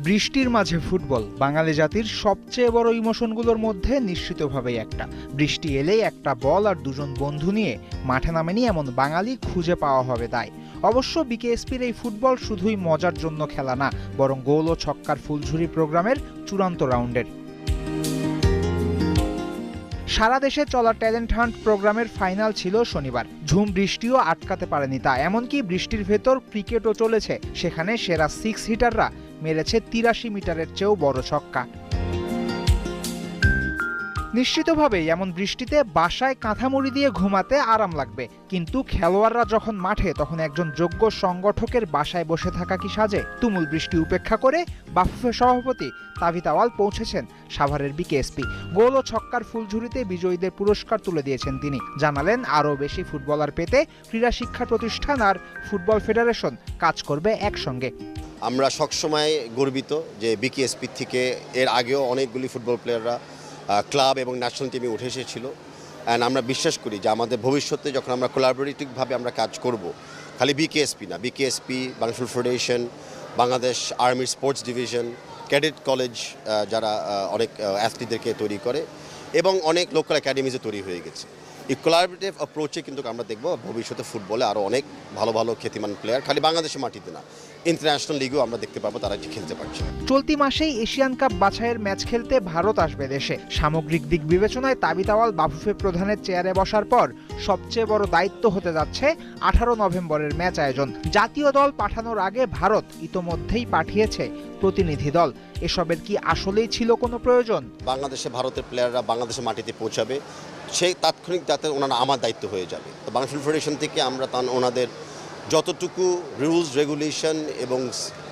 বৃষ্টির মাঝে ফুটবল বাঙালি জাতির সবচেয়ে বড় ইমোশনগুলোর মধ্যে নিশ্চিতভাবেই একটা। বৃষ্টি এলেই একটা বল আর দুজন বন্ধু নিয়ে মাঠে নামেনি এমন বাঙালি খুঁজে পাওয়া হবে তাই। অবশ্য বিকেএসপির এই ফুটবল শুধুই মজার জন্য খেলা না, বরং গোল ও ছক্কার ফুলঝুরি প্রোগ্রামের চূড়ান্ত রাউন্ডের। সারা দেশে চলা ট্যালেন্ট হান্ট প্রোগ্রামের ফাইনাল ছিল শনিবার। ঝুম বৃষ্টিও আটকাতে পারেনি তা, এমনকি বৃষ্টির ভেতর ক্রিকেটও চলেছে। সেখানে সেরা 6 হিটাররা মেরেছে 83 মিটারের চেয়েও বড় ছক্কা। নিশ্চিতভাবেই এমন বৃষ্টিতে বাসায় কাঁথামুড়ি দিয়ে ঘুমাতে আরাম লাগবে, কিন্তু খেলোয়াড়রা যখন মাঠে তখন একজন যোগ্য সংগঠকের বাসায় বসে থাকা কি সাজে? তুমুল বৃষ্টি উপেক্ষা করে বাফুফে সভাপতি তাবিথ আওয়াল পৌঁছেছেন সাভারের বিকেএসপি। গোল ও ছক্কার ফুলঝুরিতে বিজয়ীদের পুরস্কার তুলে দিয়েছেন তিনি। জানালেন আরও বেশি ফুটবলার পেতে ক্রীড়া শিক্ষা প্রতিষ্ঠান আর ফুটবল ফেডারেশন কাজ করবে একসঙ্গে। আমরা সবসময় গর্বিত যে বিকেএসপি থেকে এর আগেও অনেকগুলি ফুটবল প্লেয়াররা ক্লাব এবং ন্যাশনাল টিমে উঠে এসেছিল। অ্যান্ড আমরা বিশ্বাস করি যে আমাদের ভবিষ্যতে যখন আমরা কোলাবোরেটিভভাবে আমরা কাজ করব, খালি বিকেএসপি না, BKSP, Bangladesh football federation, Bangladesh আর্মির স্পোর্টস ডিভিশন, ক্যাডেট কলেজ যারা অনেক অ্যাথলিটদেরকে তৈরি করে, এবং অনেক লোকাল একাডেমিজে তৈরি হয়ে গেছে। এই কোলাবোরেটিভ অ্যাপ্রোচে কিন্তু আমরা দেখব ভবিষ্যতে ফুটবলে আরও অনেক ভালো ভালো খ্যাতিমান প্লেয়ার খালি বাংলাদেশের মাটিতে না, ইন্টারন্যাশনাল লিগেও আমরা দেখতে পাবো তারা খেলতে পারছে। চলতি মাসেই এশিয়ান কাপ বাছাইয়ের ম্যাচ খেলতে ভারত আসবে দেশে। সামগ্রিক দিক বিবেচনায় তাবিথ আওয়াল বাফুফে প্রধানের চেয়ারে বসার পর সবচেয়ে বড় দায়িত্ব হতে যাচ্ছে 18 নভেম্বরের ম্যাচ আয়োজন। জাতীয় দল পাঠানোর আগে ভারত ইতোমধ্যেই পাঠিয়েছে প্রতিনিধি দল। এসবের কি আসলেই ছিল কোনো প্রয়োজন? বাংলাদেশে ভারতের প্লেয়াররা বাংলাদেশের মাটিতে পৌঁছাবে, সেই তাৎক্ষণিক যাতে ওনারা আমার দায়িত্ব হয়ে যাবে। তো বাংলাদেশ ফুটবল ফেডারেশন থেকে আমরা ওনাদের যতটুকু রুলস রেগুলেশন এবং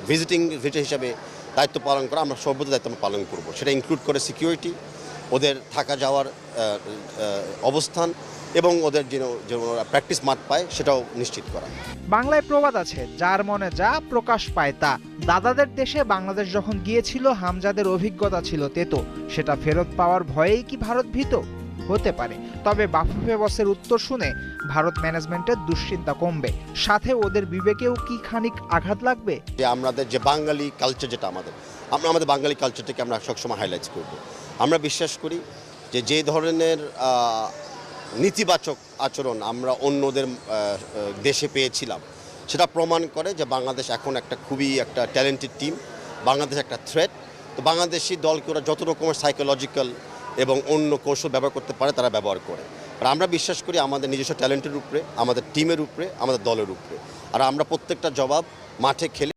ভিজিটার হিসাবে দায়িত্ব পালন করা, আমরা সর্বদা দায়িত্ব পালন করব। সেটা ইনক্লুড করে সিকিউরিটি, ওদের থাকা যাওয়ার অবস্থান এবং ওদের যেন প্র্যাকটিস মাঠ পায় সেটাও নিশ্চিত করা। বাংলায় প্রবাদ আছে, যার মনে যা প্রকাশ পায় তা। দাদাদের দেশে বাংলাদেশ যখন গিয়েছিল হামজাদের অভিজ্ঞতা ছিল তেতো। সেটা ফেরত পাওয়ার ভয়েই কি ভারত ভীত? হতে পারে, তবে বাফুফে বসের উত্তর শুনে ভারত ম্যানেজমেন্টের দুশ্চিন্তা কমবে, সাথে ওদের বিবেকেও কি খানিক আঘাত লাগবে। যে আমাদের যে বাঙালি কালচার, যেটা আমরা আমাদের বাঙালি কালচারটাকে আমরা সবসময় হাইলাইট করব। আমরা বিশ্বাস করি যে ধরনের নেতিবাচক আচরণ আমরা অন্যদের দেশে পেয়েছিলাম, সেটা প্রমাণ করে যে বাংলাদেশ এখন খুবই একটা ট্যালেন্টেড টিম। বাংলাদেশ একটা থ্রেট। তো বাংলাদেশি দলকে ওরা যত রকমের সাইকোলজিক্যাল এবং অন্য কৌশল ব্যবহার করতে পারে তারা ব্যবহার করে। আর আমরা বিশ্বাস করি আমাদের নিজস্ব ট্যালেন্টের উপরে, আমাদের টিমের উপরে, আমাদের দলের উপরে। আর আমরা প্রত্যেকটা জবাব মাঠে খেলে